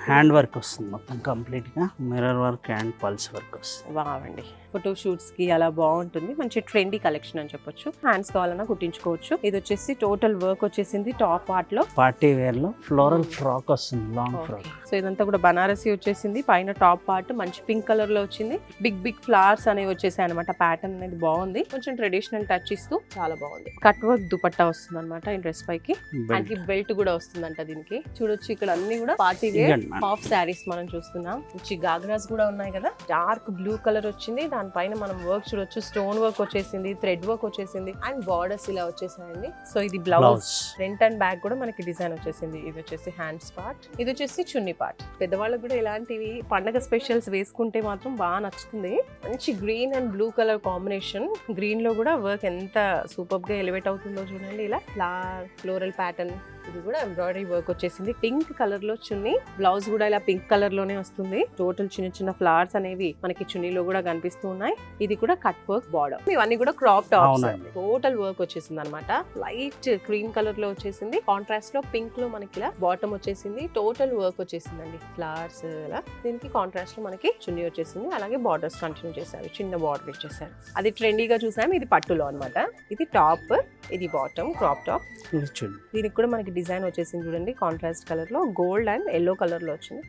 Hand work వస్తుంది మొత్తం కంప్లీట్గా mirror work and pulse work వస్తుంది. బాగుంది. ఫోటో షూట్స్ కి అలా బాగుంటుంది. మంచి ట్రెండీ కలెక్షన్ అని చెప్పొచ్చు. హ్యాండ్స్ కావాలన్నా కుట్టించుకోవచ్చు. ఇది వచ్చేసి టోటల్ వర్క్ వచ్చేసింది టాప్ పార్ట్ లో. పార్టీ వేర్ లో ఫ్లోరల్ ఫ్రాక్ వస్తుంది, లాంగ్ ఫ్రాక్. సో ఇదంతా కూడా బనారసి వచ్చేసింది. పైన టాప్ పార్ట్ మంచి పింక్ కలర్ లో వచ్చింది. బిగ్ బిగ్ ఫ్లవర్స్ అనేవి వచ్చేసాయి అనమాట. ప్యాటర్న్ అనేది బాగుంది. కొంచెం ట్రెడిషనల్ టచ్ ఇస్తూ చాలా బాగుంది. కట్ వర్క్ దుపట్టా వస్తుంది అనమాట ఈ డ్రెస్ పైకి. అండ్ బెల్ట్ కూడా వస్తుందంట దీనికి. చూడొచ్చు ఇక్కడ అన్ని కూడా పార్టీ వేర్ హాఫ్ శారీస్ మనం చూస్తున్నాం. మంచి గాగ్రాస్ కూడా ఉన్నాయి కదా. డార్క్ బ్లూ కలర్ వచ్చింది. దానిపైన మనం వర్క్ చూడొచ్చు. స్టోన్ వర్క్ వచ్చేసింది, థ్రెడ్ వర్క్ వచ్చేసింది అండ్ బార్డర్స్ ఇలా వచ్చేసాయండి. సో ఇది బ్లౌజ్, ఫ్రంట్ అండ్ బ్యాక్ కూడా మనకి డిజైన్ వచ్చేసింది. ఇది వచ్చేసి హ్యాండ్స్ పార్ట్, ఇది వచ్చేసి చున్నీ పార్ట్. పెద్దవాళ్ళకి కూడా ఇలాంటివి పండగ స్పెషల్స్ వేసుకుంటే మాత్రం బాగా నచ్చుతుంది. మంచి green and blue colour combination. Green లో కూడా వర్క్ ఎంత సూపర్ గా ఎలివేట్ అవుతుందో చూడండి. ఇలా ఫ్లోరల్ ప్యాటర్న్. ఇది కూడా ఎంబ్రాయిడరీ వర్క్ వచ్చేసింది. పింక్ కలర్ లో చున్నీ, బ్లౌజ్ కూడా ఇలా పింక్ కలర్ లోనే వస్తుంది. టోటల్ చిన్న చిన్న ఫ్లవర్స్ అనేవి మనకి చున్నీలో కూడా కనిపిస్తూ ఉన్నాయి. ఇది కూడా కట్ వర్క్ బార్డర్. ఇవన్నీ కూడా క్రాప్ టాప్స్. టోటల్ వర్క్ వచ్చేసింది అనమాట. లైట్ క్రీమ్ కలర్ లో వచ్చేసింది. కాంట్రాస్ట్ లో పింక్ లో మనకి ఇలా బాటమ్ వచ్చేసింది. టోటల్ వర్క్ వచ్చేసిందండి. ఫ్లవర్స్ ఇలా. దీనికి కాంట్రాస్ట్ లో మనకి చున్నీ వచ్చేసింది. అలాగే బార్డర్స్ కంటిన్యూ చేశారు. చిన్న బార్డర్ ఇచ్చేసారు. అది ట్రెండీగా చూసాము. ఇది పట్టులో అనమాట. ఇది టాప్, ఇది బాటమ్ క్రాప్ టాప్. దీనికి కూడా మనకి డిజైన్ వచ్చేసింది చూడండి. కాంట్రాస్ట్ కలర్ లో గోల్డ్ అండ్ ఎల్లో కలర్ లో వచ్చింది.